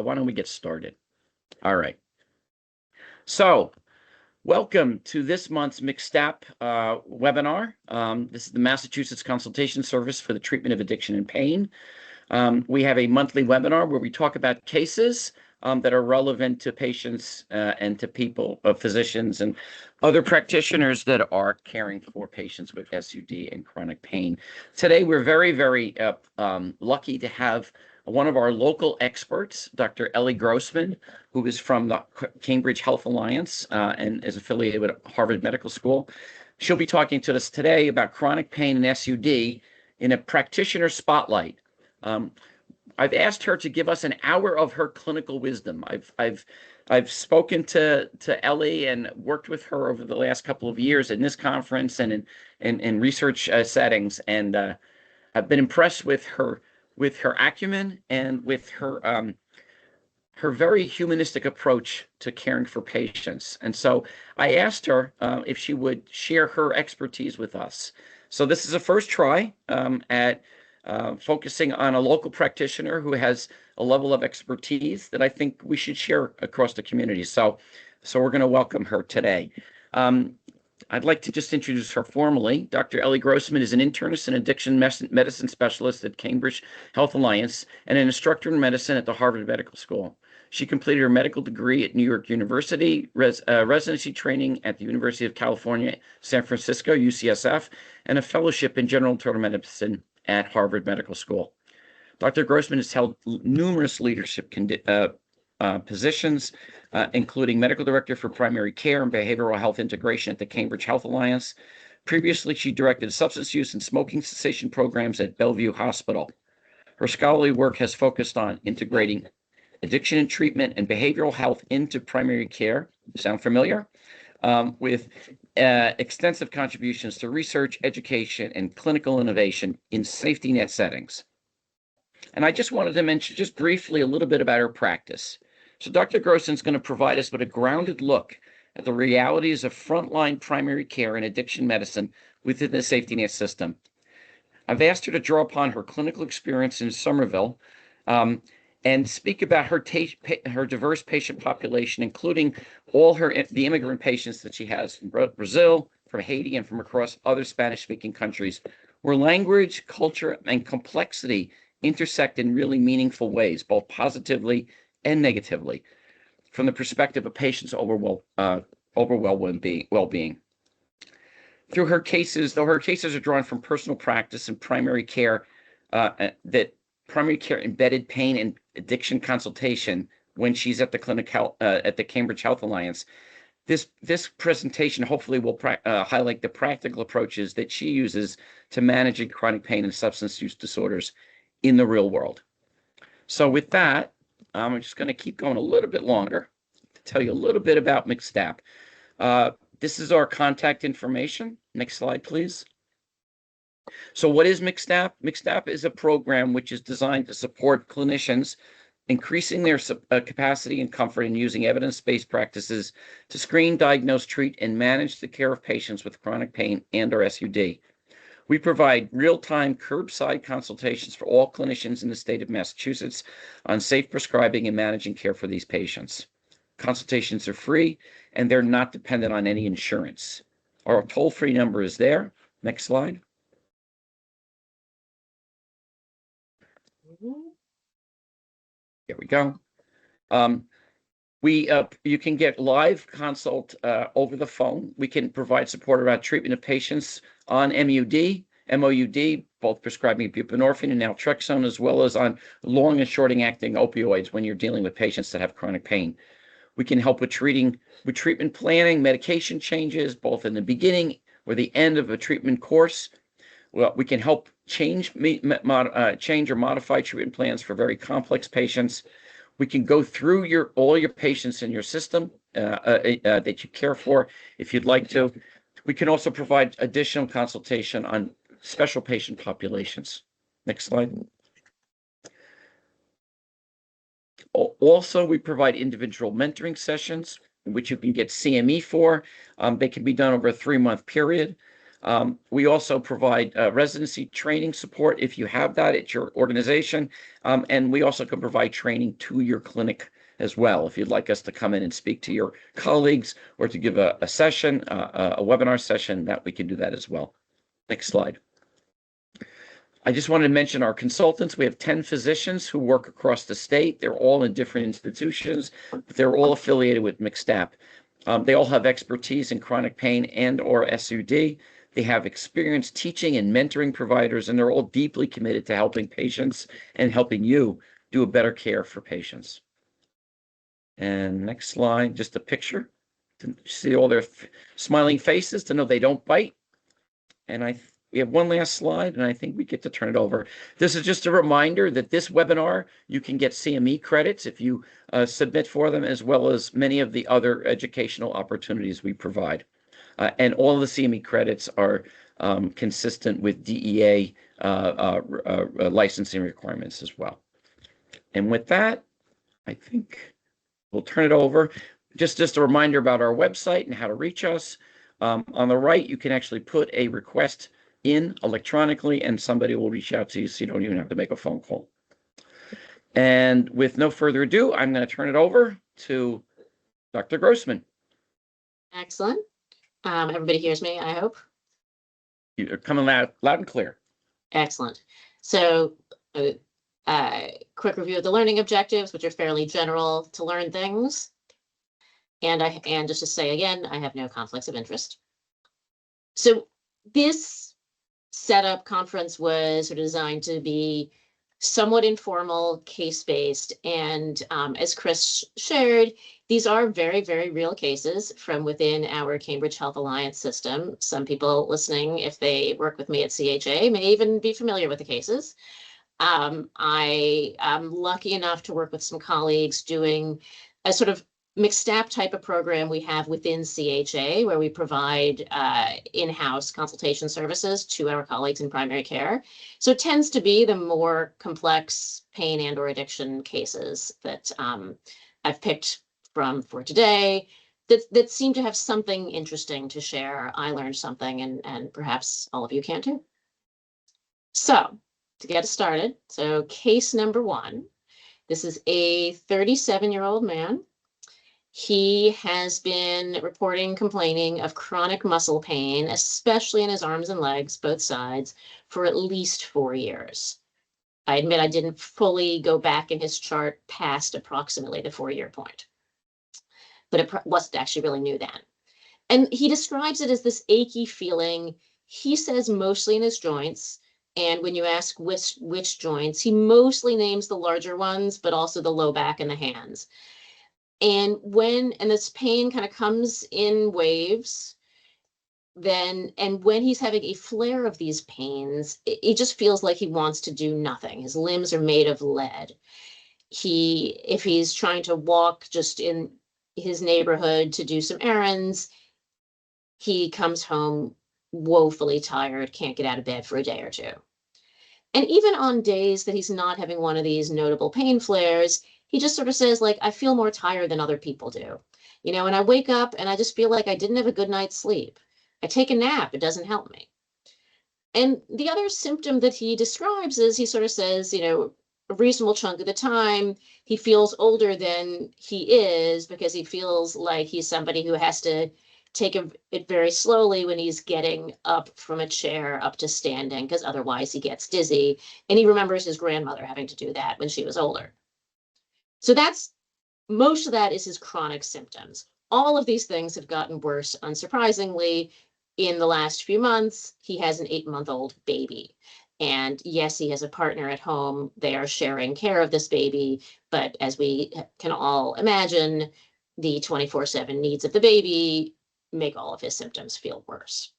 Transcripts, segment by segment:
Why don't we get started? All right. So, welcome to this month's MCSTAP webinar. This is the Massachusetts Consultation Service for the Treatment of Addiction and Pain. We have a monthly webinar where we talk about cases that are relevant to patients and to people, physicians and other practitioners that are caring for patients with SUD and chronic pain. Today, we're very, very lucky to have one of our local experts, Dr. Ellie Grossman, who is from the Cambridge Health Alliance and is affiliated with Harvard Medical School. She'll be talking to us today about chronic pain and SUD in a practitioner spotlight. I've asked her to give us an hour of her clinical wisdom. I've spoken to Ellie and worked with her over the last couple of years in this conference and in research settings, and I've been impressed with her acumen and with her very humanistic approach to caring for patients. And so I asked her if she would share her expertise with us. So this is a first try at focusing on a local practitioner who has a level of expertise that I think we should share across the community. So we're going to welcome her today. I'd like to just introduce her formally. Dr. Ellie Grossman is an internist and addiction medicine specialist at Cambridge Health Alliance and an instructor in medicine at the Harvard Medical School. She completed her medical degree at New York University, residency training at the University of California, San Francisco, UCSF, and a fellowship in general internal medicine at Harvard Medical School. Dr. Grossman has held numerous leadership positions, including medical director for primary care and behavioral health integration at the Cambridge Health Alliance. Previously, she directed substance use and smoking cessation programs at Bellevue Hospital. Her scholarly work has focused on integrating addiction and treatment and behavioral health into primary care. Sound familiar? With extensive contributions to research, education, and clinical innovation in safety net settings. And I just wanted to mention just briefly a little bit about her practice. So Dr. Grossman is going to provide us with a grounded look at the realities of frontline primary care and addiction medicine within the safety net system. I've asked her to draw upon her clinical experience in Somerville and speak about her diverse patient population, including all the immigrant patients that she has from Brazil, from Haiti, and from across other Spanish-speaking countries, where language, culture, and complexity intersect in really meaningful ways, both positively and negatively, from the perspective of patients' overall well-being. Through her cases, though her cases are drawn from personal practice and primary care, that primary care embedded pain and addiction consultation when she's at the at the Cambridge Health Alliance. This presentation hopefully will highlight the practical approaches that she uses to managing chronic pain and substance use disorders in the real world. So with that, I'm just going to keep going a little bit longer to tell you a little bit about MCSTAP. This is our contact information. Next slide, please. So what is MCSTAP? MCSTAP is a program which is designed to support clinicians increasing their capacity and comfort in using evidence-based practices to screen, diagnose, treat, and manage the care of patients with chronic pain and/or SUD. We provide real-time curbside consultations for all clinicians in the state of Massachusetts on safe prescribing and managing care for these patients. Consultations are free, and they're not dependent on any insurance. Our toll-free number is there. Next slide. There we go. You can get live consult over the phone. We can provide support around treatment of patients on MOUD, both prescribing buprenorphine and naltrexone, as well as on long and short-acting opioids when you're dealing with patients that have chronic pain. We can help with treatment planning, medication changes, both in the beginning or the end of a treatment course. Well, we can help change or modify treatment plans for very complex patients. We can go through all your patients in your system that you care for if you'd like to. We can also provide additional consultation on special patient populations. Next slide. Also, we provide individual mentoring sessions, which you can get CME for. They can be done over a 3-month period. We also provide residency training support if you have that at your organization. And we also can provide training to your clinic as well. If you'd like us to come in and speak to your colleagues or to give a session, a webinar session, that we can do that as well. Next slide. I just wanted to mention our consultants. We have 10 physicians who work across the state. They're all in different institutions, but they're all affiliated with MCSTAP. They all have expertise in chronic pain and or SUD. They have experience teaching and mentoring providers, and they're all deeply committed to helping patients and helping you do a better care for patients. And next slide, just a picture to see all their smiling faces to know they don't bite. And we have one last slide, and I think we get to turn it over. This is just a reminder that this webinar, you can get CME credits if you submit for them, as well as many of the other educational opportunities we provide. And all the CME credits are consistent with DEA licensing requirements as well. And with that, I think we'll turn it over. Just a reminder about our website and how to reach us. On the right, you can actually put a request in electronically, and somebody will reach out to you, so you don't even have to make a phone call. And with no further ado, I'm going to turn it over to Dr. Grossman. Excellent. Everybody hears me, I hope. You're coming loud and clear. Excellent. So quick review of the learning objectives, which are fairly general: to learn things. And just to say again, I have no conflicts of interest. So this setup conference was sort of designed to be somewhat informal, case-based. And as Chris shared, these are very, very real cases from within our Cambridge Health Alliance system. Some people listening, if they work with me at CHA, may even be familiar with the cases. I am lucky enough to work with some colleagues doing a sort of MCSTAP type of program we have within CHA, where we provide in-house consultation services to our colleagues in primary care. So it tends to be the more complex pain and or addiction cases that I've picked from for today that seem to have something interesting to share. I learned something, and perhaps all of you can too. So to get us started, so case number one, this is a 37-year-old man. He has been complaining of chronic muscle pain, especially in his arms and legs, both sides, for at least 4 years. I admit I didn't fully go back in his chart past approximately the 4-year point, but it wasn't actually really new then. And he describes it as this achy feeling, he says mostly in his joints. And when you ask which joints, he mostly names the larger ones, but also the low back and the hands. And this pain kind of comes in waves, and when he's having a flare of these pains, it just feels like he wants to do nothing. His limbs are made of lead. If he's trying to walk just in his neighborhood to do some errands, he comes home woefully tired, can't get out of bed for a day or two. And even on days that he's not having one of these notable pain flares, he just sort of says, like, I feel more tired than other people do. And I wake up and I just feel like I didn't have a good night's sleep. I take a nap, it doesn't help me. And the other symptom that he describes is he sort of says, a reasonable chunk of the time, he feels older than he is because he feels like he's somebody who has to take it very slowly when he's getting up from a chair up to standing, because otherwise he gets dizzy. And he remembers his grandmother having to do that when she was older. So most of that is his chronic symptoms. All of these things have gotten worse, unsurprisingly. In the last few months, he has an 8-month-old baby. And yes, he has a partner at home. They are sharing care of this baby. But as we can all imagine, the 24/7 needs of the baby make all of his symptoms feel worse.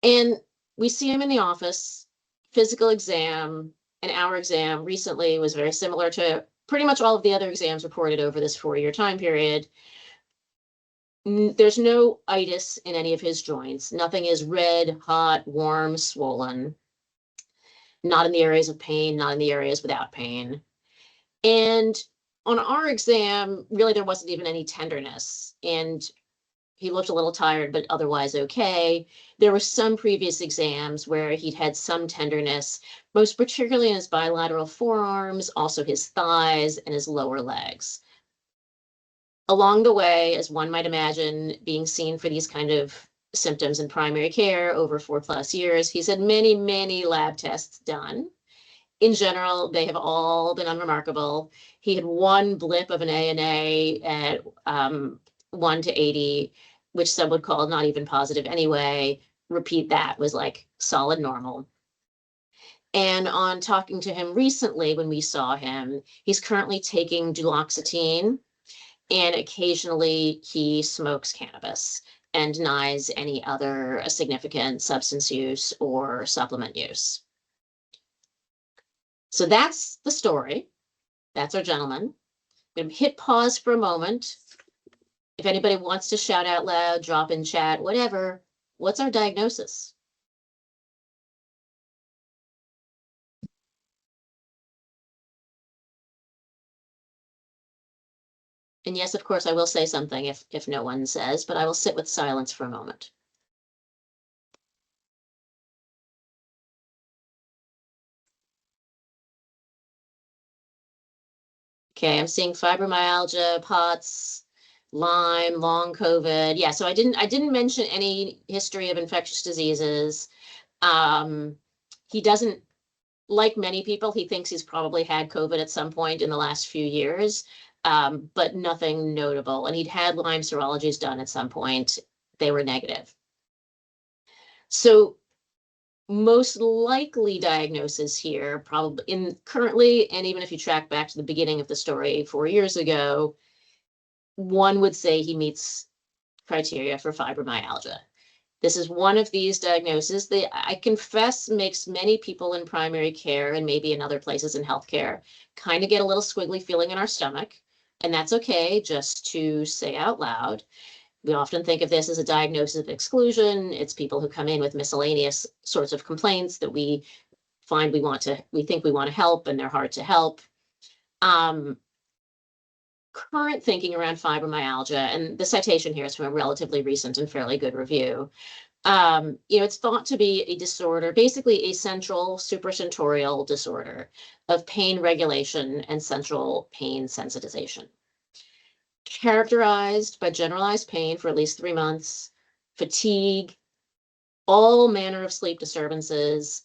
And we see him in the office, physical exam, and our exam recently was very similar to pretty much all of the other exams reported over this 4-year time period. There's no itis in any of his joints. Nothing is red, hot, warm, swollen. Not in the areas of pain, not in the areas without pain. And on our exam, really, there wasn't even any tenderness. And he looked a little tired, but otherwise okay. There were some previous exams where he'd had some tenderness, most particularly in his bilateral forearms, also his thighs and his lower legs. Along the way, as one might imagine, being seen for these kind of symptoms in primary care over 4+ years, he's had many, many lab tests done. In general, they have all been unremarkable. He had one blip of an ANA at 1 to 80, which some would call not even positive anyway. Repeat that was like solid normal. And on talking to him recently, when we saw him, he's currently taking duloxetine, and occasionally he smokes cannabis and denies any other significant substance use or supplement use. So that's the story. That's our gentleman. I'm going to hit pause for a moment. If anybody wants to shout out loud, drop in chat, whatever, what's our diagnosis? And yes, of course, I will say something if no one says, but I will sit with silence for a moment. Okay, I'm seeing fibromyalgia, POTS, Lyme, long COVID. Yeah, so I didn't mention any history of infectious diseases. He doesn't, like many people, he thinks he's probably had COVID at some point in the last few years, but nothing notable. And he'd had Lyme serologies done at some point. They were negative. So most likely diagnosis here, probably currently, and even if you track back to the beginning of the story 4 years ago, one would say he meets criteria for fibromyalgia. This is one of these diagnoses that I confess makes many people in primary care and maybe in other places in healthcare kind of get a little squiggly feeling in our stomach. And that's okay, just to say out loud. We often think of this as a diagnosis of exclusion. It's people who come in with miscellaneous sorts of complaints that we find we think we want to help, and they're hard to help. Current thinking around fibromyalgia, and the citation here is from a relatively recent and fairly good review. It's thought to be a disorder, basically a central suprasentorial disorder of pain regulation and central pain sensitization. Characterized by generalized pain for at least 3 months, fatigue, all manner of sleep disturbances,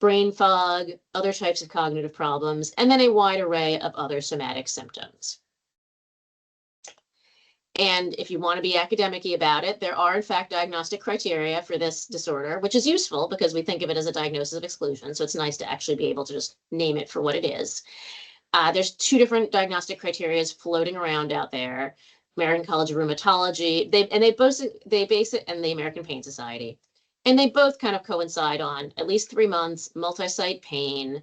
brain fog, other types of cognitive problems, and then a wide array of other somatic symptoms. And if you want to be academic-y about it, there are in fact diagnostic criteria for this disorder, which is useful because we think of it as a diagnosis of exclusion. So it's nice to actually be able to just name it for what it is. There's 2 different diagnostic criteria floating around out there: American College of Rheumatology, they base it, and the American Pain Society. And they both kind of coincide on at least 3 months, multi-site pain,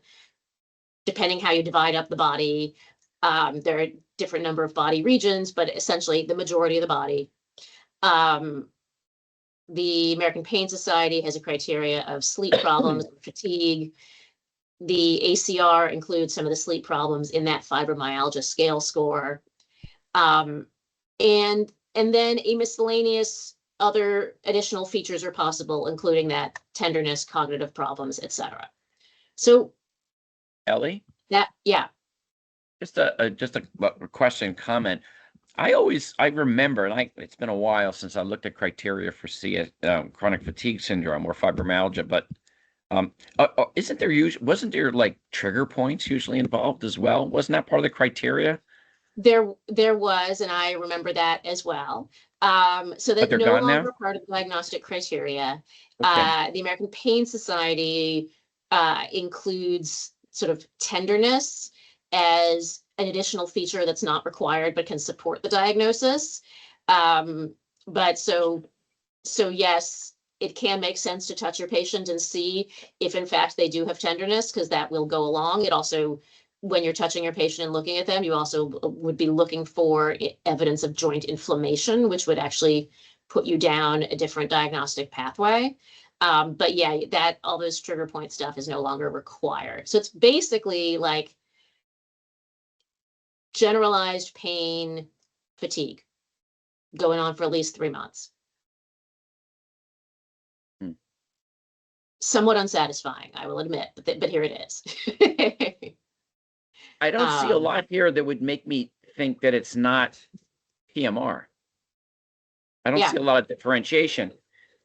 depending how you divide up the body. There are a different number of body regions, but essentially the majority of the body. The American Pain Society has a criteria of sleep problems, fatigue. The ACR includes some of the sleep problems in that fibromyalgia scale score. And then a miscellaneous other additional features are possible, including that tenderness, cognitive problems, etc. So Ellie, yeah. just a question, comment. I remember, and it's been a while since I looked at criteria for chronic fatigue syndrome or fibromyalgia, but wasn't there like trigger points usually involved as well? Wasn't that part of the criteria? There was, and I remember that as well. So that's no longer part of the diagnostic criteria. Okay. The American Pain Society includes sort of tenderness as an additional feature that's not required but can support the diagnosis. But so yes, it can make sense to touch your patient and see if in fact they do have tenderness, because that will go along. It also, when you're touching your patient and looking at them, you also would be looking for evidence of joint inflammation, which would actually put you down a different diagnostic pathway. But yeah, all those trigger point stuff is no longer required. So it's basically like generalized pain, fatigue. going on for at least 3 months. Somewhat unsatisfying, I will admit, but here it is. I don't see a lot here that would make me think that it's not PMR. I don't see a lot of differentiation,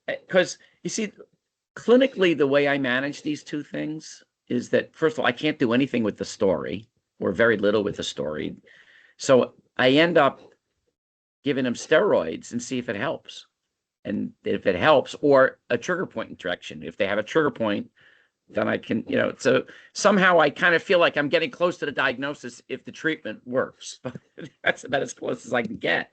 because you see, clinically, the way I manage these two things is that, first of all, I can't do anything with the story, or very little with the story. So I end up giving them steroids and see if it helps. And if it helps, or a trigger point injection. If they have a trigger point, then I can, so somehow I kind of feel like I'm getting close to the diagnosis if the treatment works. But that's about as close as I can get.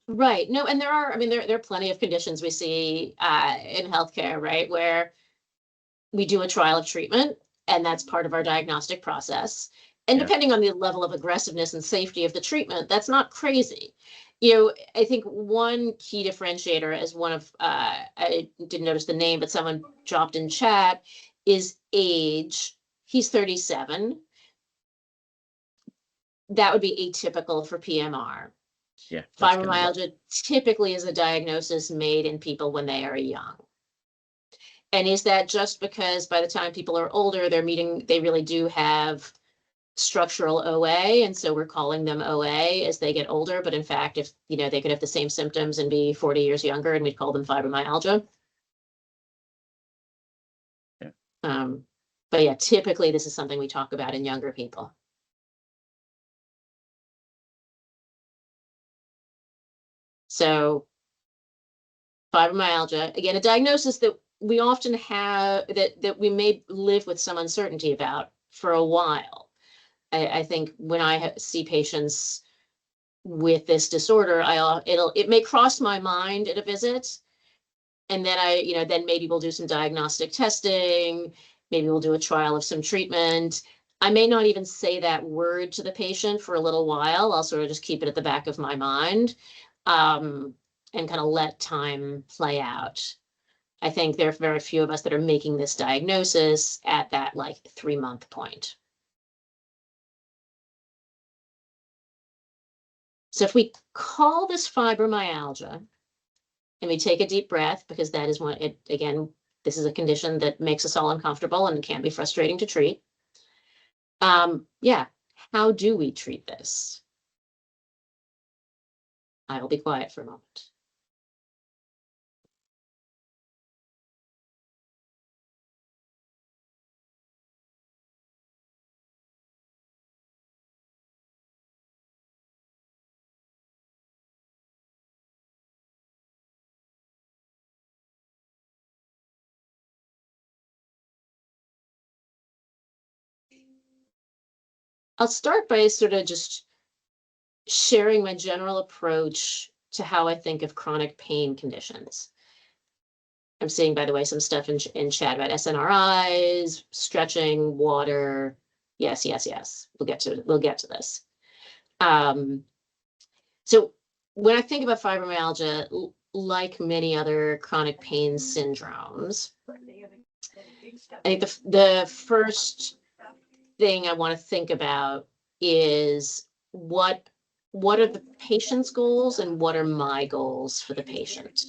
Right. No, and there are plenty of conditions we see in healthcare, right, where we do a trial of treatment, and that's part of our diagnostic process. And depending on the level of aggressiveness and safety of the treatment, that's not crazy. I think one key differentiator, as one of, I didn't notice the name, but someone dropped in chat, is age. He's 37. That would be atypical for PMR. Yeah. Fibromyalgia typically is a diagnosis made in people when they are young. And is that just because by the time people are older, they really do have structural OA, and so we're calling them OA as they get older, but in fact, if they could have the same symptoms and be 40 years younger, and we'd call them fibromyalgia. But yeah, typically this is something we talk about in younger people. So fibromyalgia, again, a diagnosis that we often have, that we may live with some uncertainty about for a while. I think when I see patients with this disorder, it may cross my mind at a visit, and then then maybe we'll do some diagnostic testing, maybe we'll do a trial of some treatment. I may not even say that word to the patient for a little while. I'll sort of just keep it at the back of my mind, and kind of let time play out. I think there are very few of us that are making this diagnosis at that 3-month point. So if we call this fibromyalgia, and we take a deep breath, because that is this is a condition that makes us all uncomfortable and can be frustrating to treat. How do we treat this? I will be quiet for a moment. I'll start by sort of just sharing my general approach to how I think of chronic pain conditions. I'm seeing, by the way, some stuff in chat about SNRIs, stretching, water. Yes. We'll get to this. So when I think about fibromyalgia, like many other chronic pain syndromes, I think the first thing I want to think about is what are the patient's goals and what are my goals for the patient?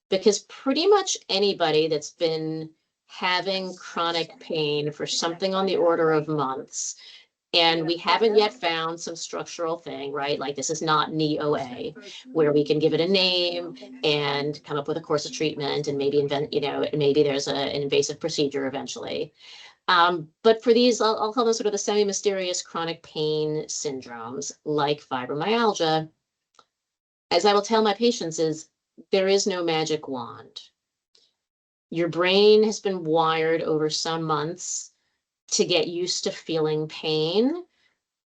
Because pretty much anybody that's been having chronic pain for something on the order of months, and we haven't yet found some structural thing, right? Like this is not knee OA, where we can give it a name and come up with a course of treatment and maybe maybe there's an invasive procedure eventually. But for these, I'll call them sort of the semi-mysterious chronic pain syndromes like fibromyalgia. As I will tell my patients, is there is no magic wand. Your brain has been wired over some months to get used to feeling pain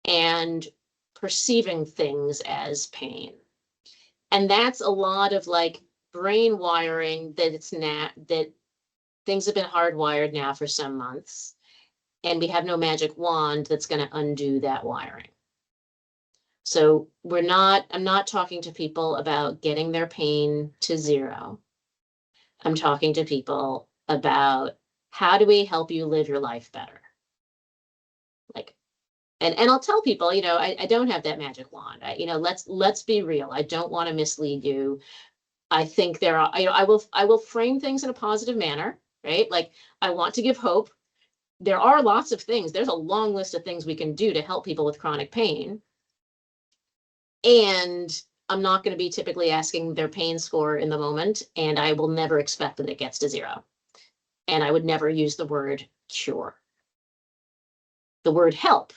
and perceiving things as pain. And that's a lot of brain wiring that things have been hardwired now for some months, and we have no magic wand that's going to undo that wiring. So I'm not talking to people about getting their pain to zero. I'm talking to people about how do we help you live your life better? And I'll tell people, you know, I don't have that magic wand. You know, let's be real. I don't want to mislead you. I think there are, you know, I will frame things in a positive manner, right? Like I want to give hope. There are lots of things. There's a long list of things we can do to help people with chronic pain. And I'm not going to be typically asking their pain score in the moment, and I will never expect that it gets to 0. And I would never use the word cure. The word help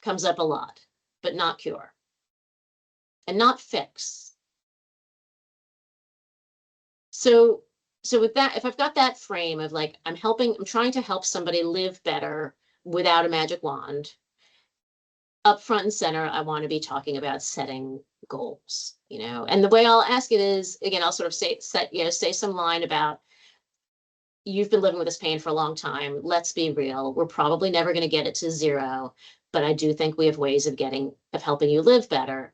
comes up a lot, but not cure and not fix. So with that, if I've got that frame of like, I'm trying to help somebody live better without a magic wand, up front and center, I want to be talking about setting goals, you know, and the way I'll ask it is, again, I'll sort of say some line about, you've been living with this pain for a long time. Let's be real. We're probably never going to get it to 0, but I do think we have ways of helping you live better.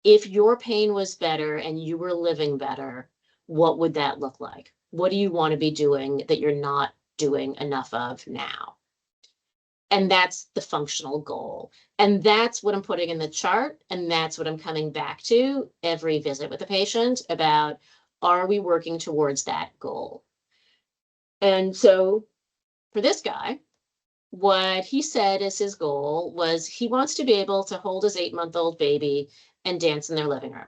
If your pain was better and you were living better, what would that look like? What do you want to be doing that you're not doing enough of now? And that's the functional goal. And that's what I'm putting in the chart. And that's what I'm coming back to every visit with the patient about, are we working towards that goal? And so for this guy, what he said as his goal was he wants to be able to hold his 8-month-old baby and dance in their living room.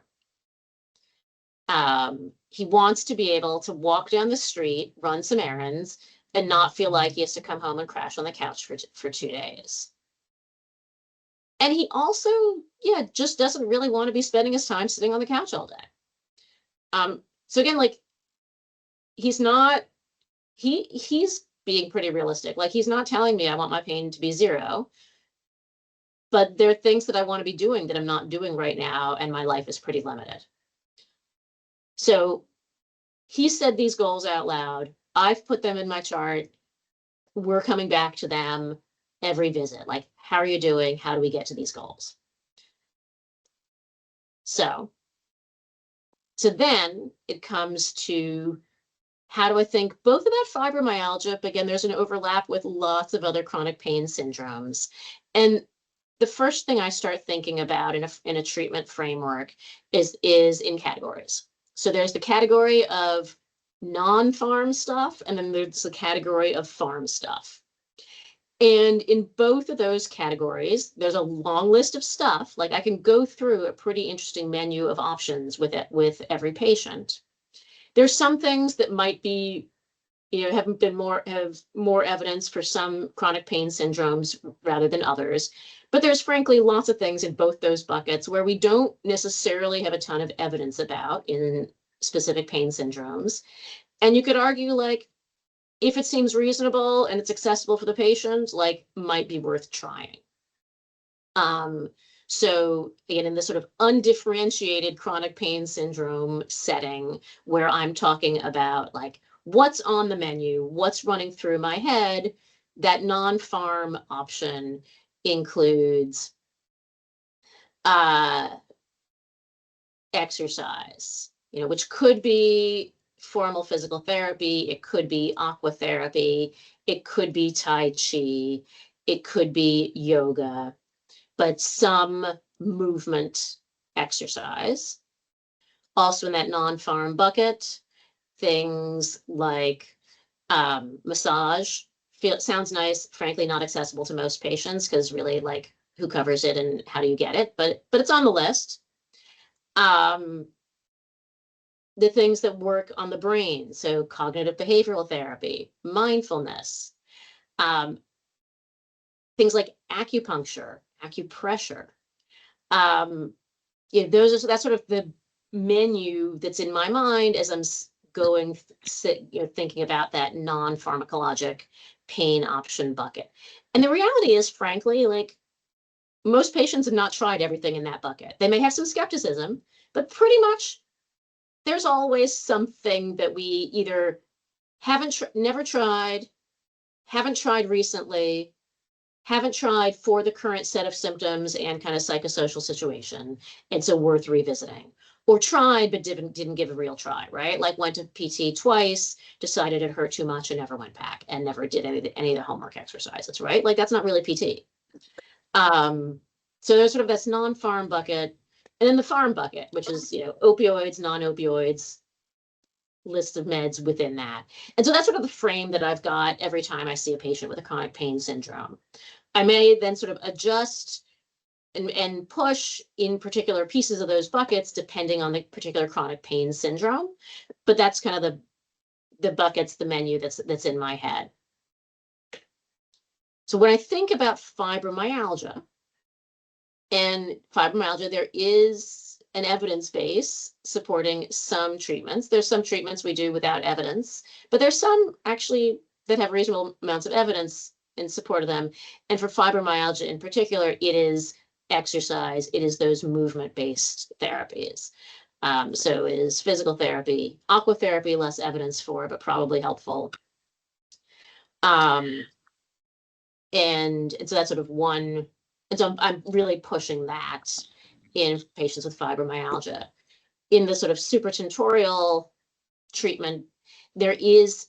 He wants to be able to walk down the street, run some errands, and not feel like he has to come home and crash on the couch for 2 days. And he also, just doesn't really want to be spending his time sitting on the couch all day. So again, like, he's being pretty realistic. Like, he's not telling me I want my pain to be 0, but there are things that I want to be doing that I'm not doing right now, and my life is pretty limited. So he said these goals out loud. I've put them in my chart. We're coming back to them every visit. Like, how are you doing? How do we get to these goals? So then it comes to, how do I think both about fibromyalgia, but again, there's an overlap with lots of other chronic pain syndromes. And the first thing I start thinking about in a treatment framework is in categories. So there's the category of non-farm stuff, and then there's the category of farm stuff. And in both of those categories, there's a long list of stuff. Like, I can go through a pretty interesting menu of options with every patient. There's some things that might be, have more evidence for some chronic pain syndromes rather than others. But there's frankly lots of things in both those buckets where we don't necessarily have a ton of evidence about in specific pain syndromes. And you could argue, like, if it seems reasonable and it's accessible for the patient, like, might be worth trying. So again, in this sort of undifferentiated chronic pain syndrome setting, where I'm talking about, like, what's on the menu, what's running through my head, that non-farm option includes exercise, which could be formal physical therapy, it could be aquatherapy, it could be Tai Chi, it could be yoga, but some movement exercise. Also in that non-farm bucket, things like massage. Sounds nice, frankly not accessible to most patients, because really, like, who covers it and how do you get it? But it's on the list. The things that work on the brain, so cognitive behavioral therapy, mindfulness, things like acupuncture, acupressure. That's sort of the menu that's in my mind as I'm thinking about that non-pharmacologic pain option bucket. And the reality is, frankly, like, most patients have not tried everything in that bucket. They may have some skepticism, but pretty much there's always something that we either never tried, haven't tried recently, haven't tried for the current set of symptoms and kind of psychosocial situation, and so worth revisiting. or tried but didn't give a real try, right? Like went to PT twice, decided it hurt too much and never went back and never did any of the homework exercises, right? Like that's not really PT. So there's sort of this non-farm bucket, and then the farm bucket, which is, you know, opioids, non-opioids, list of meds within that. And so that's sort of the frame that I've got every time I see a patient with a chronic pain syndrome. I may then sort of adjust and push in particular pieces of those buckets depending on the particular chronic pain syndrome. But that's kind of the buckets, the menu that's in my head. So when I think about fibromyalgia, there is an evidence base supporting some treatments. There's some treatments we do without evidence, but there's some actually that have reasonable amounts of evidence in support of them. And for fibromyalgia in particular, it is exercise, it is those movement-based therapies. So it is physical therapy, aquatherapy, less evidence for, but probably helpful. And so that's sort of one, and so I'm really pushing that in patients with fibromyalgia. In the sort of supratentorial treatment, there is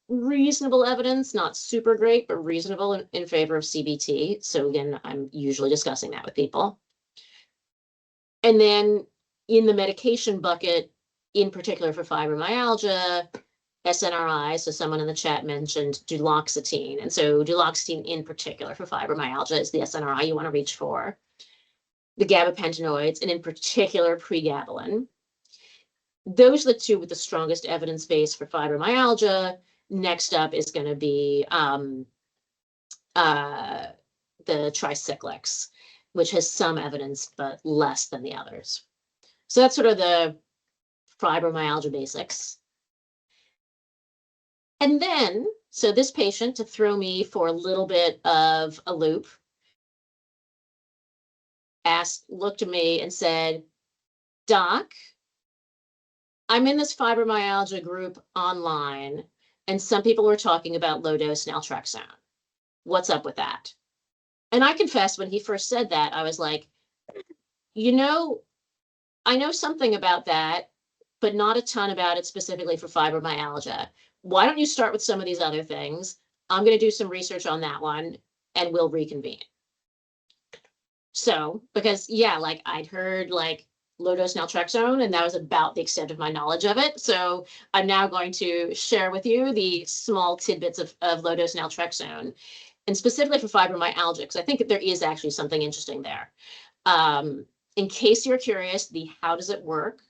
reasonable evidence, not super great, but reasonable in favor of CBT. So again, I'm usually discussing that with people. And then in the medication bucket, in particular for fibromyalgia, SNRI, so someone in the chat mentioned duloxetine. And so duloxetine in particular for fibromyalgia is the SNRI you want to reach for. The gabapentinoids, and in particular pregabalin. Those are the two with the strongest evidence base for fibromyalgia. Next up is going to be the tricyclics, which has some evidence, but less than the others. So that's sort of the fibromyalgia basics. And then, so this patient, to throw me for a little bit of a loop, looked at me and said, "Doc, I'm in this fibromyalgia group online, and some people were talking about low-dose naltrexone. What's up with that?" And I confess, when he first said that, I was like, you know, I know something about that, but not a ton about it specifically for fibromyalgia. Why don't you start with some of these other things? I'm going to do some research on that one, and we'll reconvene. So, because yeah, like I'd heard like low-dose naltrexone, and that was about the extent of my knowledge of it. So I'm now going to share with you the small tidbits of low-dose naltrexone, and specifically for fibromyalgia, because I think that there is actually something interesting there. In case you're curious, how does it work?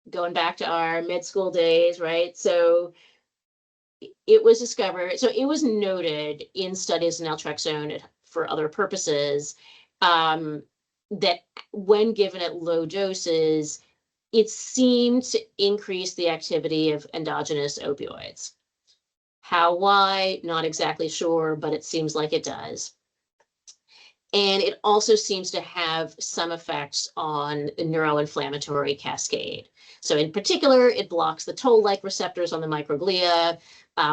Going back to our med school days, right? So it was discovered, so it was noted in studies of naltrexone for other purposes, that when given at low doses, it seemed to increase the activity of endogenous opioids. How, why, not exactly sure, but it seems like it does. And it also seems to have some effects on the neuroinflammatory cascade. So in particular, it blocks the toll-like receptors on the microglia,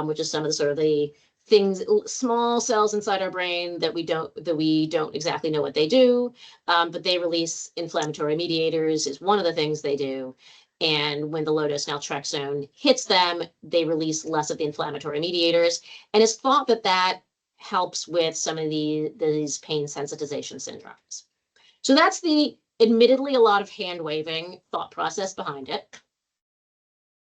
which is some of the sort of the things, small cells inside our brain that we don't exactly know what they do, but they release inflammatory mediators is one of the things they do. And when the low-dose naltrexone hits them, they release less of the inflammatory mediators. And it's thought that that helps with some of these pain sensitization syndromes. So that's the admittedly a lot of hand waving thought process behind it.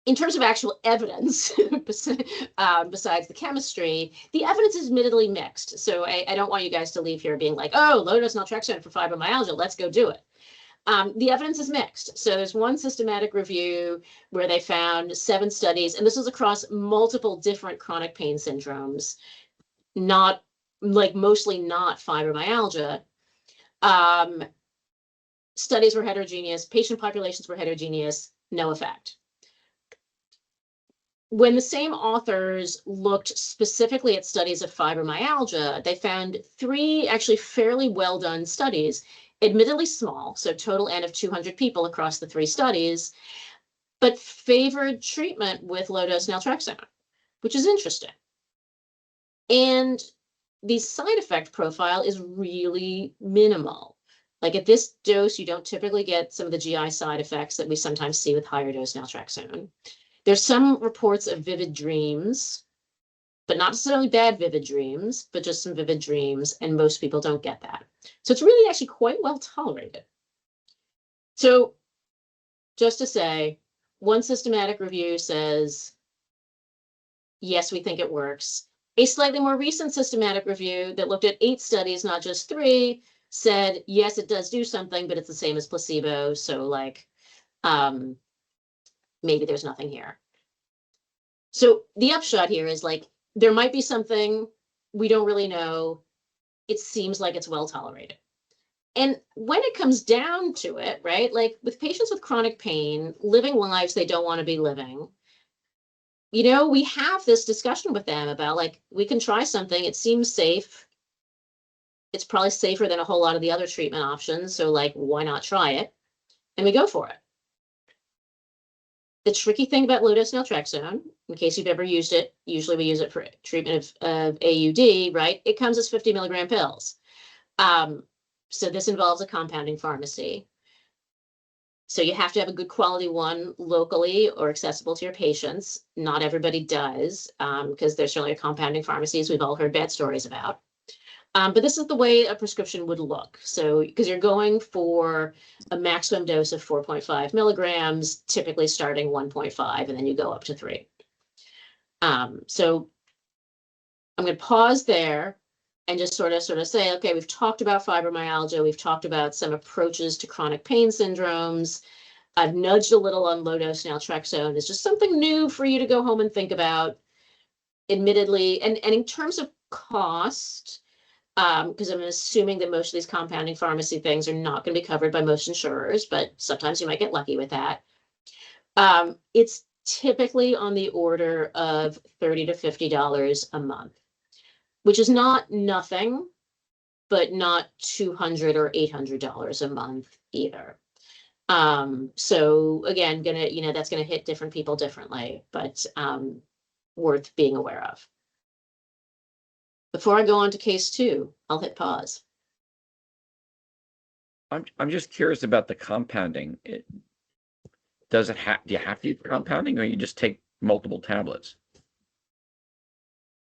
In terms of actual evidence, besides the chemistry, the evidence is admittedly mixed. So I don't want you guys to leave here being like, oh, low-dose naltrexone for fibromyalgia, let's go do it. The evidence is mixed. So there's one systematic review where they found 7 studies, and this was across multiple different chronic pain syndromes, not like mostly not fibromyalgia. Studies were heterogeneous, patient populations were heterogeneous, no effect. When the same authors looked specifically at studies of fibromyalgia, they found 3 actually fairly well done studies, admittedly small, so total N of 200 people across the 3 studies, but favored treatment with low-dose naltrexone, which is interesting. And the side effect profile is really minimal. Like at this dose, you don't typically get some of the GI side effects that we sometimes see with higher dose naltrexone. There's some reports of vivid dreams, but not necessarily bad vivid dreams, but just some vivid dreams, and most people don't get that. So it's really actually quite well tolerated. So just to say, one systematic review says, yes, we think it works. A slightly more recent systematic review that looked at 8 studies, not just 3, said, yes, it does do something, but it's the same as placebo. So like, maybe there's nothing here. So the upshot here is like, there might be something we don't really know. It seems like it's well tolerated. And when it comes down to it, right, like with patients with chronic pain, living lives they don't want to be living, you know, we have this discussion with them about like, we can try something. It seems safe. It's probably safer than a whole lot of the other treatment options. So like, why not try it? And we go for it. The tricky thing about low-dose naltrexone, in case you've ever used it, usually we use it for treatment of AUD, right? It comes as 50 milligram pills. So this involves a compounding pharmacy. So you have to have a good quality one locally or accessible to your patients. Not everybody does, because there's certainly compounding pharmacies we've all heard bad stories about. But this is the way a prescription would look. So, because you're going for a maximum dose of 4.5 milligrams, typically starting 1.5, and then you go up to 3. So I'm going to pause there and just sort of say, okay, we've talked about fibromyalgia. We've talked about some approaches to chronic pain syndromes. I've nudged a little on low-dose naltrexone. It's just something new for you to go home and think about, admittedly. And in terms of cost, because I'm assuming that most of these compounding pharmacy things are not going to be covered by most insurers, but sometimes you might get lucky with that. It's typically on the order of $30 to $50 a month, which is not nothing, but not $200 or $800 a month either. So again, that's gonna hit different people differently, but worth being aware of. Before I go on to case 2, I'll hit pause. I'm just curious about the compounding. Do you have to use compounding, or you just take multiple tablets?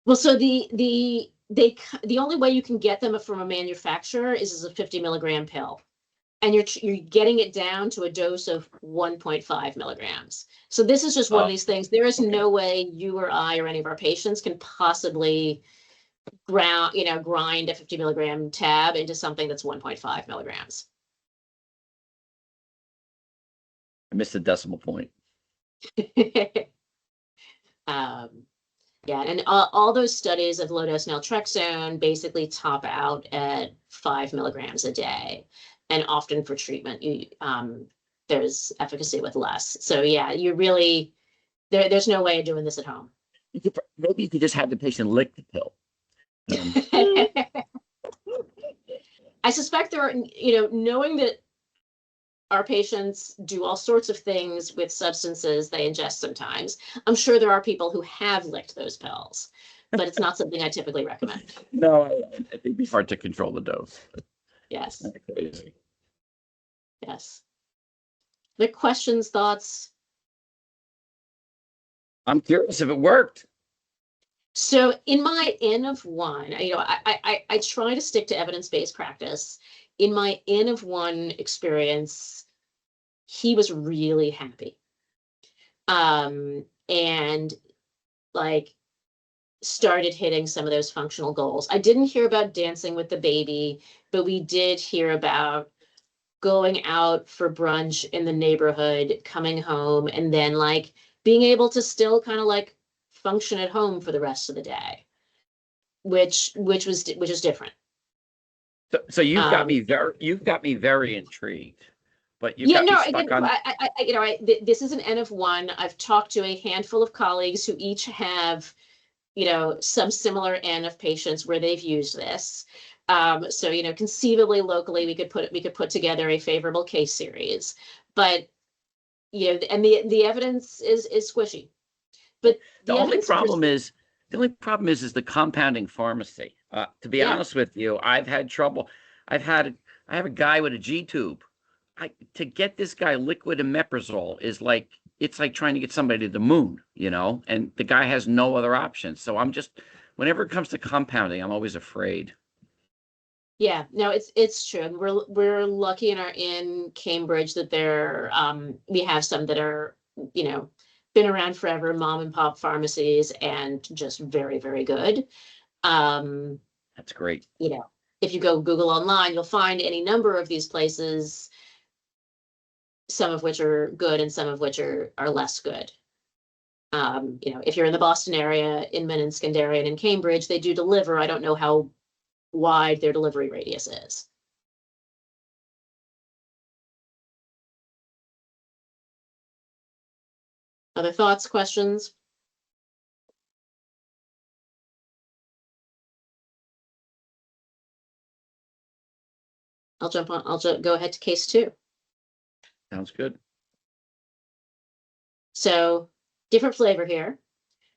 Well, so the only way you can get them from a manufacturer is as a 50 milligram pill, and you're getting it down to a dose of 1.5 milligrams. So this is just one of these things. There is no way you or I or any of our patients can possibly grind a 50 milligram tab into something that's 1.5 milligrams. I missed the decimal point. Yeah, and all those studies of low-dose naltrexone basically top out at 5 milligrams a day, and often for treatment, there's efficacy with less. So yeah, you really there's no way of doing this at home. Maybe you could just have the patient lick the pill. I suspect there are, knowing that our patients do all sorts of things with substances they ingest sometimes, I'm sure there are people who have licked those pills, but it's not something I typically recommend. No, it'd be hard to control the dose. Yes. Crazy. Yes. The questions, thoughts? I'm curious if it worked. So in my N of 1, I try to stick to evidence-based practice. In my N of 1 experience, he was really happy. And like started hitting some of those functional goals. I didn't hear about dancing with the baby, but we did hear about going out for brunch in the neighborhood, coming home, and then like being able to still kind of like function at home for the rest of the day, which is different. So you've got me very intrigued. But you yeah, got no, me stuck again, on. This is an N of 1. I've talked to a handful of colleagues who each have, some similar N of patients where they've used this. So, conceivably locally, we could put together a favorable case series, but, and the evidence is squishy. But the only problem is the compounding pharmacy. To be honest with you, I've had trouble. I've had I have a guy with a G tube. To get this guy liquid omeprazole is like, it's like trying to get somebody to the moon, and the guy has no other options. So whenever it comes to compounding, I'm always afraid. Yeah, no, it's true. We're lucky in Cambridge that we have some that are, been around forever, mom and pop pharmacies, and just very, very good. That's great. If you go Google online, you'll find any number of these places, some of which are good and some of which are less good. If you're in the Boston area, Inman and Skandarian and Cambridge, they do deliver. I don't know how wide their delivery radius is. Other thoughts, questions? I'll go ahead to case 2. Sounds good. So different flavor here.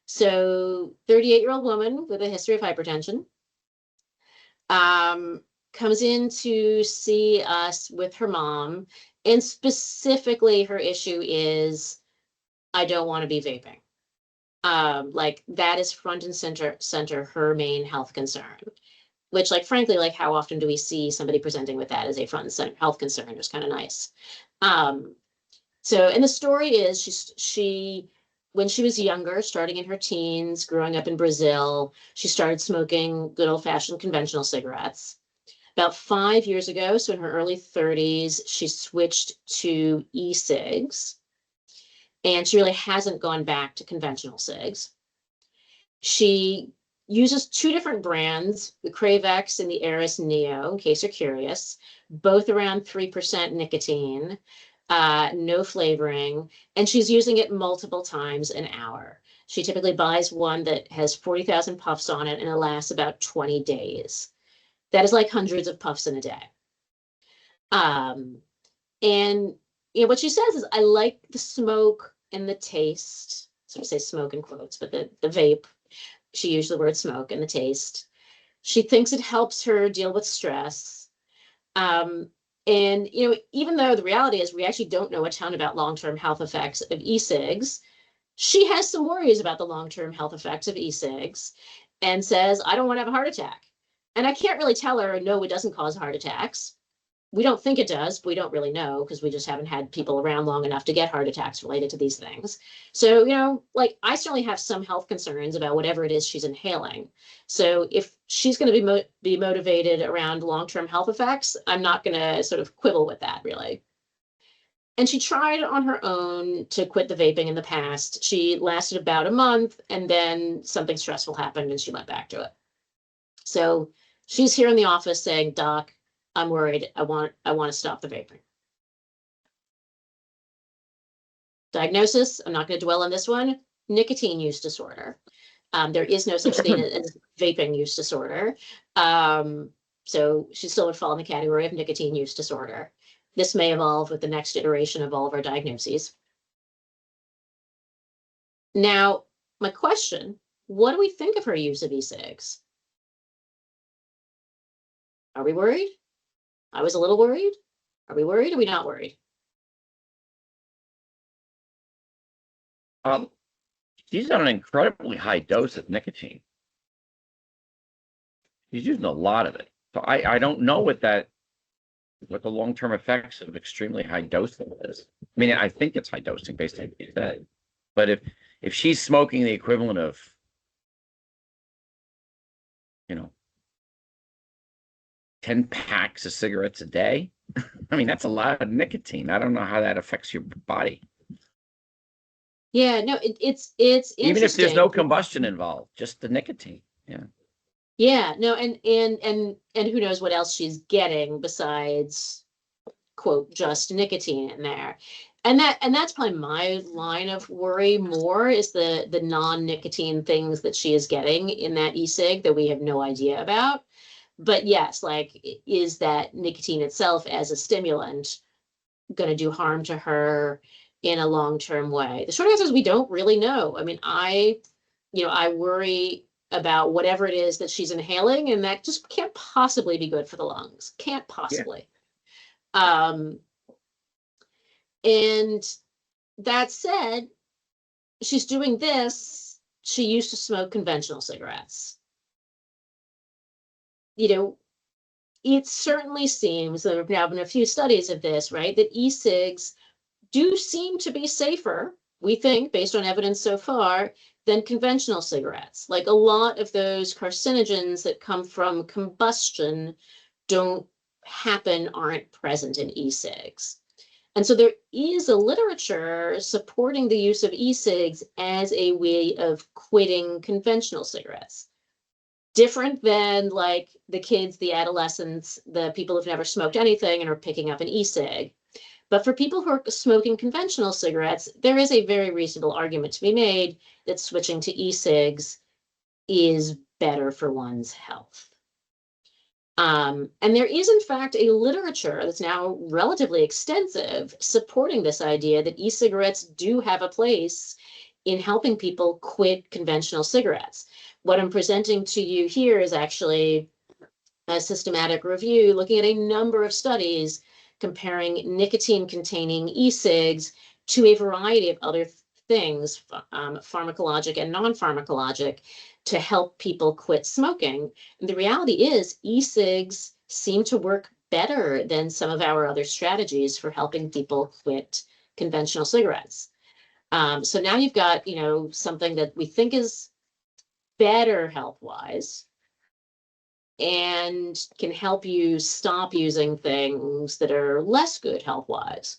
So 38-year-old woman with a history of hypertension comes in to see us with her mom. And specifically her issue is, I don't want to be vaping. Like that is front and center her main health concern, which frankly, how often do we see somebody presenting with that as a front and center health concern? It's kind of nice. And the story is she when she was younger, starting in her teens, growing up in Brazil, she started smoking good old-fashioned conventional cigarettes. About 5 years ago, so in her early 30s, she switched to e-cigs, and she really hasn't gone back to conventional cigs. She uses 2 different brands, the Cravex and the Eris Neo, in case you're curious, both around 3% nicotine. No flavoring, and she's using it multiple times an hour. She typically buys one that has 40,000 puffs on it, and it lasts about 20 days. That is like hundreds of puffs in a day. And what she says is, I like the smoke and the taste. So I say smoke in quotes, but the vape, she used the word smoke and the taste. She thinks it helps her deal with stress. And, even though the reality is we actually don't know a ton about long-term health effects of e-cigs, she has some worries about the long-term health effects of e-cigs and says, I don't want to have a heart attack. And I can't really tell her, no, it doesn't cause heart attacks. We don't think it does, but we don't really know because we just haven't had people around long enough to get heart attacks related to these things. So, I certainly have some health concerns about whatever it is she's inhaling. So if she's going to be motivated around long-term health effects, I'm not going to sort of quibble with that, really. And she tried on her own to quit the vaping in the past. She lasted about a month, and then something stressful happened and she went back to it. So she's here in the office saying, Doc, I'm worried. I want to stop the vaping. Diagnosis, I'm not going to dwell on this one. Nicotine use disorder. There is no such thing as vaping use disorder. So she still would fall in the category of nicotine use disorder. This may evolve with the next iteration of all of our diagnoses. Now, my question, what do we think of her use of e-cigs? Are we worried? I was a little worried. Are we worried? Are we not worried? She's on an incredibly high dose of nicotine. She's using a lot of it. So I don't know what the long-term effects of extremely high dosing is. I mean, I think it's high dosing based on what you said. But if she's smoking the equivalent of, 10 packs of cigarettes a day, I mean, that's a lot of nicotine. I don't know how that affects your body. Yeah, no, it's even if there's no combustion involved, just the nicotine. Yeah. Yeah, no, and who knows what else she's getting besides, quote, just nicotine in there. And that's probably my line of worry more is the non-nicotine things that she is getting in that e-cig that we have no idea about. But yes, is that nicotine itself as a stimulant going to do harm to her in a long-term way? The short answer is we don't really know. I mean, I worry about whatever it is that she's inhaling, and that just can't possibly be good for the lungs. Can't possibly. And that said, she's doing this. She used to smoke conventional cigarettes. You know, it certainly seems, there have now been a few studies of this, right, that e-cigs do seem to be safer, we think, based on evidence so far, than conventional cigarettes. Like a lot of those carcinogens that come from combustion don't happen, aren't present in e-cigs. And so there is a literature supporting the use of e-cigs as a way of quitting conventional cigarettes. Different than like the kids, the adolescents, the people who've never smoked anything and are picking up an e-cig. But for people who are smoking conventional cigarettes, there is a very reasonable argument to be made that switching to e-cigs is better for one's health. And there is, in fact, a literature that's now relatively extensive supporting this idea that e-cigarettes do have a place in helping people quit conventional cigarettes. What I'm presenting to you here is actually a systematic review looking at a number of studies comparing nicotine-containing e-cigs to a variety of other things, pharmacologic and non-pharmacologic, to help people quit smoking. And the reality is e-cigs seem to work better than some of our other strategies for helping people quit conventional cigarettes. So now you've got, something that we think is better health-wise and can help you stop using things that are less good health-wise.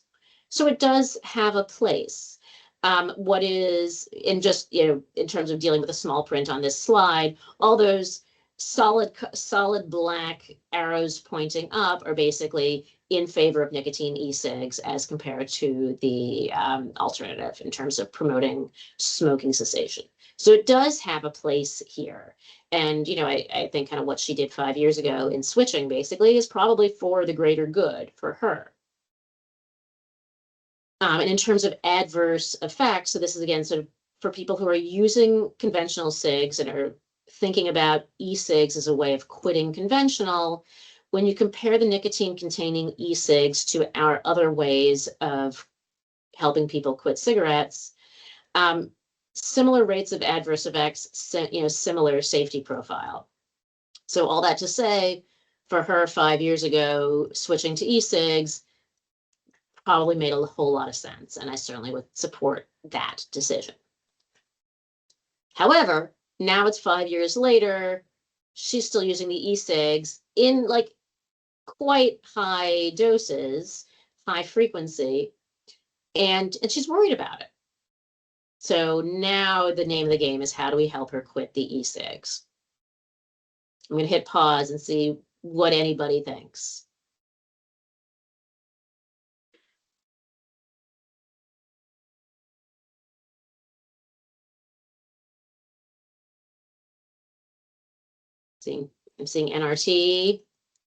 So it does have a place. What is in just, in terms of dealing with a small print on this slide, all those solid black arrows pointing up are basically in favor of nicotine e-cigs as compared to the alternative in terms of promoting smoking cessation. So it does have a place here. And, I think kind of what she did 5 years ago in switching basically is probably for the greater good for her. And in terms of adverse effects, so this is again sort of for people who are using conventional cigs and are thinking about e-cigs as a way of quitting conventional, when you compare the nicotine-containing e-cigs to our other ways of helping people quit cigarettes, similar rates of adverse effects, similar safety profile. So all that to say, for her 5 years ago, switching to e-cigs probably made a whole lot of sense, and I certainly would support that decision. However, now it's 5 years later, she's still using the e-cigs in like quite high doses, high frequency, and she's worried about it. So now the name of the game is how do we help her quit the e-cigs? I'm going to hit pause and see what anybody thinks. I'm seeing NRT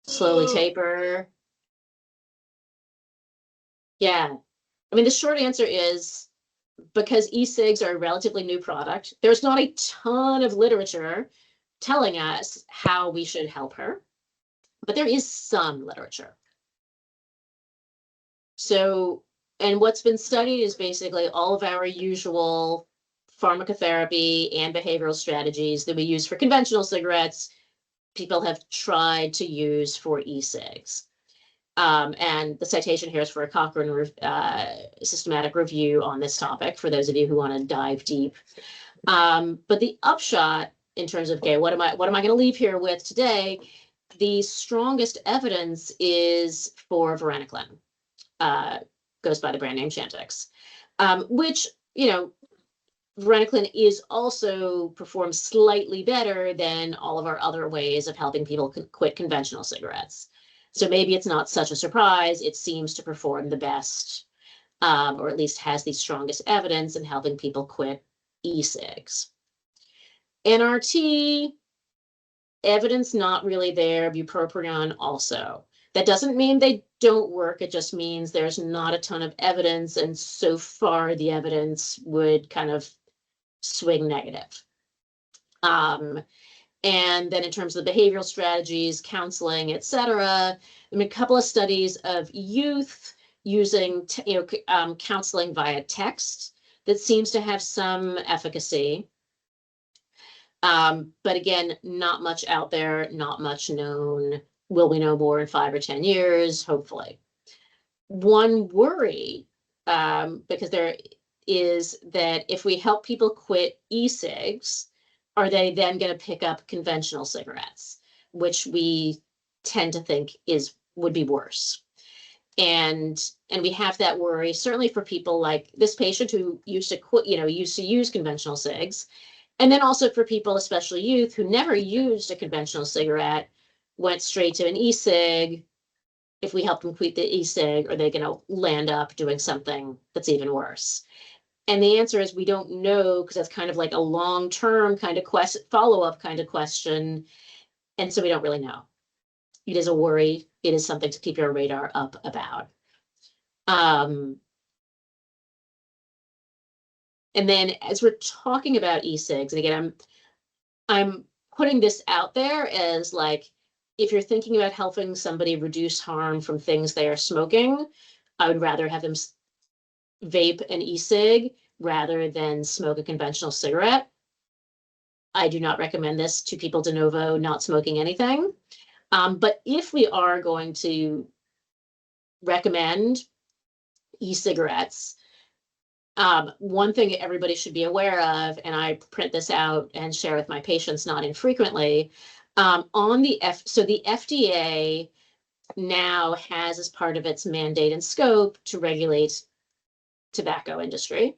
slowly taper. Yeah. I mean, the short answer is because e-cigs are a relatively new product, there's not a ton of literature telling us how we should help her, but there is some literature. So, and what's been studied is basically all of our usual pharmacotherapy and behavioral strategies that we use for conventional cigarettes, people have tried to use for e-cigs. And the citation here is for a Cochrane systematic review on this topic, for those of you who want to dive deep. But the upshot in terms of, okay, what am I going to leave here with today? The strongest evidence is for varenicline, goes by the brand name Chantix, which, varenicline is also performs slightly better than all of our other ways of helping people quit conventional cigarettes. So maybe it's not such a surprise. It seems to perform the best, or at least has the strongest evidence in helping people quit e-cigs. NRT, evidence not really there. Bupropion also. That doesn't mean they don't work. It just means there's not a ton of evidence. And so far, the evidence would kind of swing negative. And then in terms of the behavioral strategies, counseling, et cetera, I mean, a couple of studies of youth using counseling via text that seems to have some efficacy. But again, not much out there, not much known. Will we know more in 5 or 10 years? Hopefully. One worry, because there is that if we help people quit e-cigs, are they then going to pick up conventional cigarettes, which we tend to think would be worse. And we have that worry, certainly for people like this patient who used to quit, used to use conventional cigs. And then also for people, especially youth, who never used a conventional cigarette, went straight to an e-cig. If we help them quit the e-cig, are they going to land up doing something that's even worse? And the answer is we don't know, because that's kind of like a long-term kind of follow-up kind of question. And so we don't really know. It is a worry. It is something to keep your radar up about. And then as we're talking about e-cigs, and again, I'm putting this out there as like, if you're thinking about helping somebody reduce harm from things they are smoking, I would rather have them vape an e-cig rather than smoke a conventional cigarette. I do not recommend this to people de novo not smoking anything. But if we are going to recommend e-cigarettes, one thing everybody should be aware of, and I print this out and share with my patients not infrequently, so the FDA now has as part of its mandate and scope to regulate tobacco industry.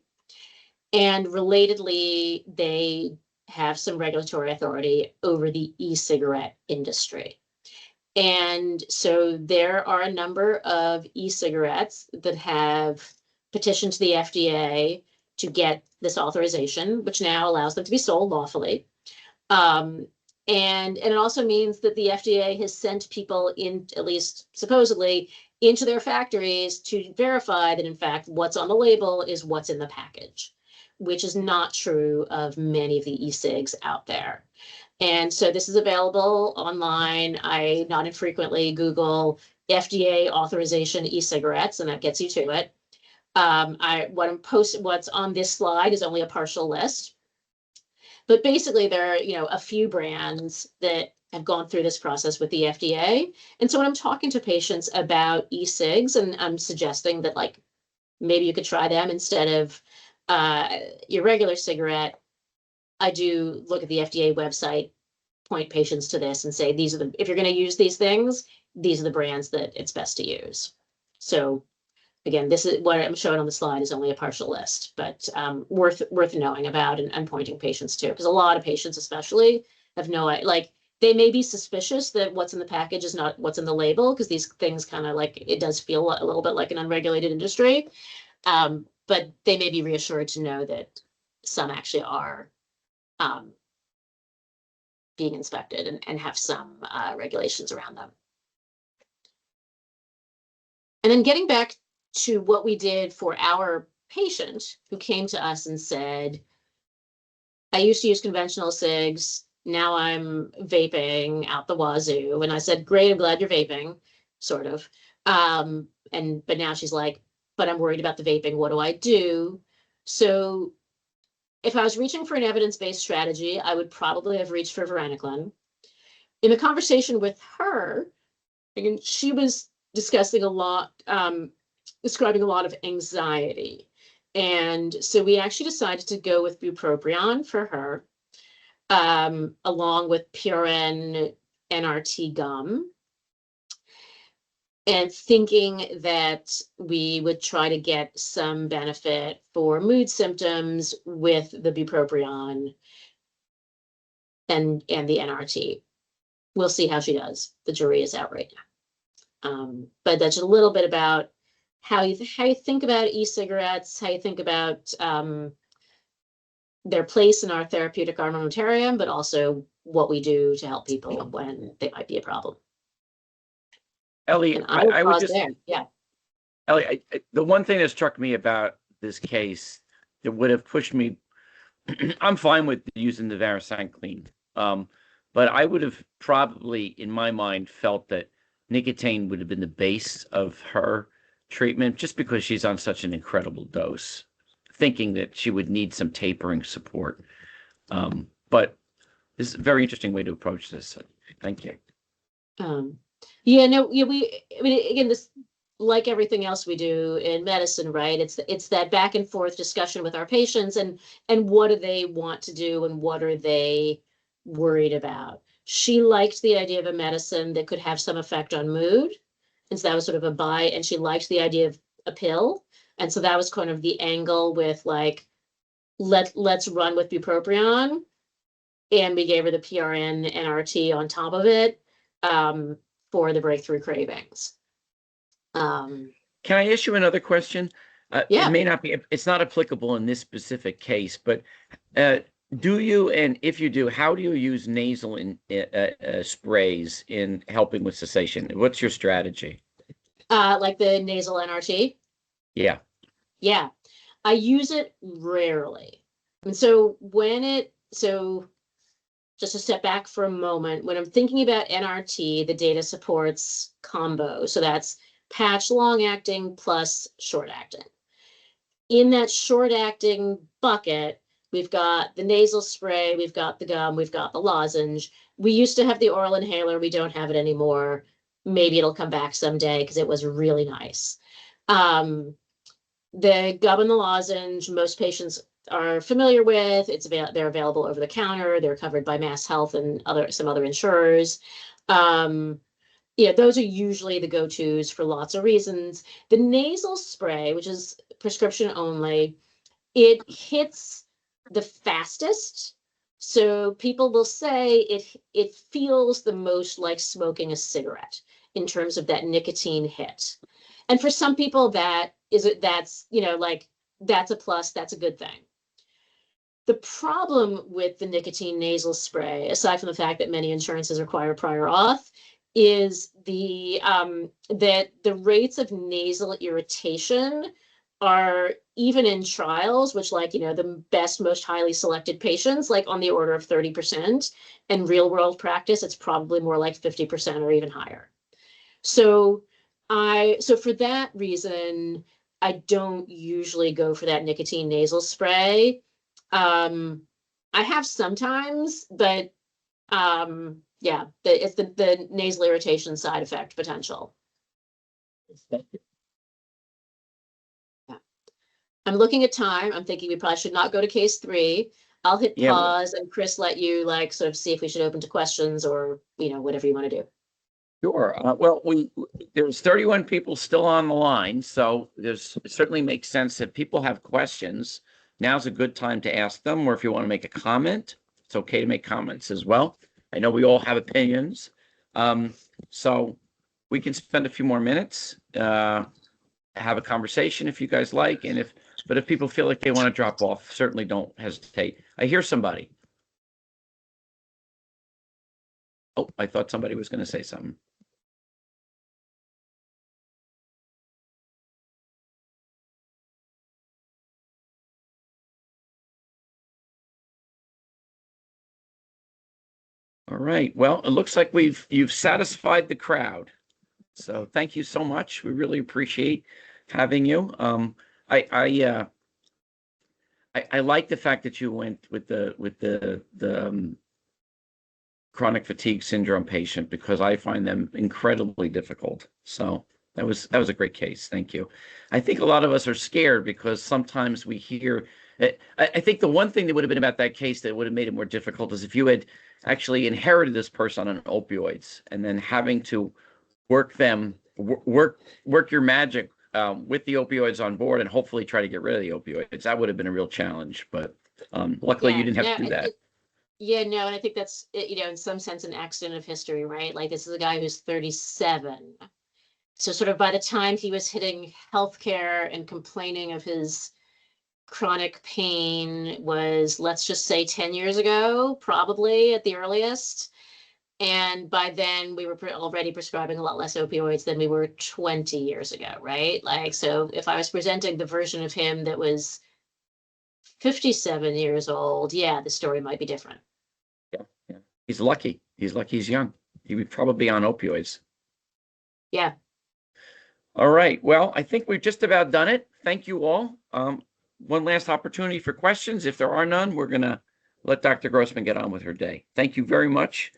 And relatedly, they have some regulatory authority over the e-cigarette industry. And so there are a number of e-cigarettes that have petitioned to the FDA to get this authorization, which now allows them to be sold lawfully. And it also means that the FDA has sent people in, at least supposedly, into their factories to verify that, in fact, what's on the label is what's in the package, which is not true of many of the e-cigs out there. And so this is available online. I not infrequently Google FDA authorization e-cigarettes, and that gets you to it. What's on this slide is only a partial list. But basically, there are, a few brands that have gone through this process with the FDA. And so when I'm talking to patients about e-cigs, and I'm suggesting that, like, maybe you could try them instead of your regular cigarette, I do look at the FDA website, point patients to this and say, if you're going to use these things, these are the brands that it's best to use. So again, this is what I'm showing on the slide is only a partial list, but worth knowing about and pointing patients to, because a lot of patients especially have no idea, like they may be suspicious that what's in the package is not what's in the label, because these things kind of like, it does feel a little bit like an unregulated industry. But they may be reassured to know that some actually are being inspected and have some regulations around them. And then getting back to what we did for our patient who came to us and said, I used to use conventional cigs, now I'm vaping out the wazoo. And I said, great, I'm glad you're vaping, sort of. But now she's like, but I'm worried about the vaping, what do I do? So if I was reaching for an evidence-based strategy, I would probably have reached for varenicline. In the conversation with her, again, she was discussing a lot, describing a lot of anxiety. And so we actually decided to go with bupropion for her, along with PRN NRT gum, and thinking that we would try to get some benefit for mood symptoms with the bupropion and the NRT. We'll see how she does. The jury is out right now. But that's a little bit about how you think about e-cigarettes, how you think about their place in our therapeutic armamentarium, but also what we do to help people when they might be a problem. Ellie, I would just there. Yeah. Ellie, the one thing that struck me about this case that would have pushed me, I'm fine with using the varenicline. but I would have probably, in my mind, felt that nicotine would have been the base of her treatment just because she's on such an incredible dose, thinking that she would need some tapering support. But this is a very interesting way to approach this. So thank you. Yeah, no, yeah, I mean, again, this, like everything else we do in medicine, right? It's that back and forth discussion with our patients and what do they want to do and what are they worried about. She liked the idea of a medicine that could have some effect on mood. And so that was sort of a buy, and she liked the idea of a pill. And so that was kind of the angle with like, let's run with bupropion. And we gave her the PRN NRT on top of it for the breakthrough cravings. Can I ask you another question? Yeah. It may not be, it's not applicable in this specific case, but do you, and if you do, how do you use nasal sprays in helping with cessation? What's your strategy? Like the nasal NRT? Yeah. Yeah. I use it rarely. And so just to step back for a moment, when I'm thinking about NRT, the data supports combo. So that's patch long acting plus short acting. In that short acting bucket, we've got the nasal spray, we've got the gum, we've got the lozenge. We used to have the oral inhaler. We don't have it anymore. Maybe it'll come back someday because it was really nice. The gum and the lozenge, most patients are familiar with. They're available over the counter. They're covered by Mass Health and some other insurers. Yeah, those are usually the go-tos for lots of reasons. The nasal spray, which is prescription only, it hits the fastest. So people will say it feels the most like smoking a cigarette in terms of that nicotine hit. And for some people that's, like that's a plus, that's a good thing. The problem with the nicotine nasal spray, aside from the fact that many insurances require prior auth, is that the rates of nasal irritation are, even in trials, which the best, most highly selected patients, like on the order of 30%, and real world practice, it's probably more like 50% or even higher. So for that reason, I don't usually go for that nicotine nasal spray. I have sometimes, but yeah, it's the nasal irritation side effect potential. Yeah. I'm looking at time. I'm thinking we probably should not go to case 3. I'll hit pause and Chris, let you sort of see if we should open to questions or, whatever you want to do. Sure. Well, there's 31 people still on the line, so it certainly makes sense if people have questions. Now's a good time to ask them, or if you want to make a comment, it's okay to make comments as well. I know we all have opinions, so we can spend a few more minutes, have a conversation if you guys like, but if people feel like they want to drop off, certainly don't hesitate. I hear somebody. Oh, I thought somebody was going to say something. All right. Well, it looks like you've satisfied the crowd. So thank you so much. We really appreciate having you. I like the fact that you went with the chronic fatigue syndrome patient, because I find them incredibly difficult. So that was a great case. Thank you. I think a lot of us are scared because sometimes we hear. I think the one thing that would have been about that case that would have made it more difficult is if you had actually inherited this person on opioids and then having to work your magic with the opioids on board and hopefully try to get rid of the opioids. That would have been a real challenge, but luckily you didn't have to do that. Yeah, no, and I think that's, in some sense, an accident of history, right? Like, this is a guy who's 37. So sort of by the time he was hitting healthcare and complaining of his chronic pain was, let's just say, 10 years ago, probably at the earliest. And by then we were already prescribing a lot less opioids than we were 20 years ago, right? Like, so if I was presenting the version of him that was 57 years old, yeah, the story might be different. Yeah. He's lucky. He's lucky he's young. He would probably be on opioids. Yeah. All right. Well, I think we've just about done it. Thank you all. One last opportunity for questions. If there are none, we're going to let Dr. Grossman get on with her day. Thank you very much.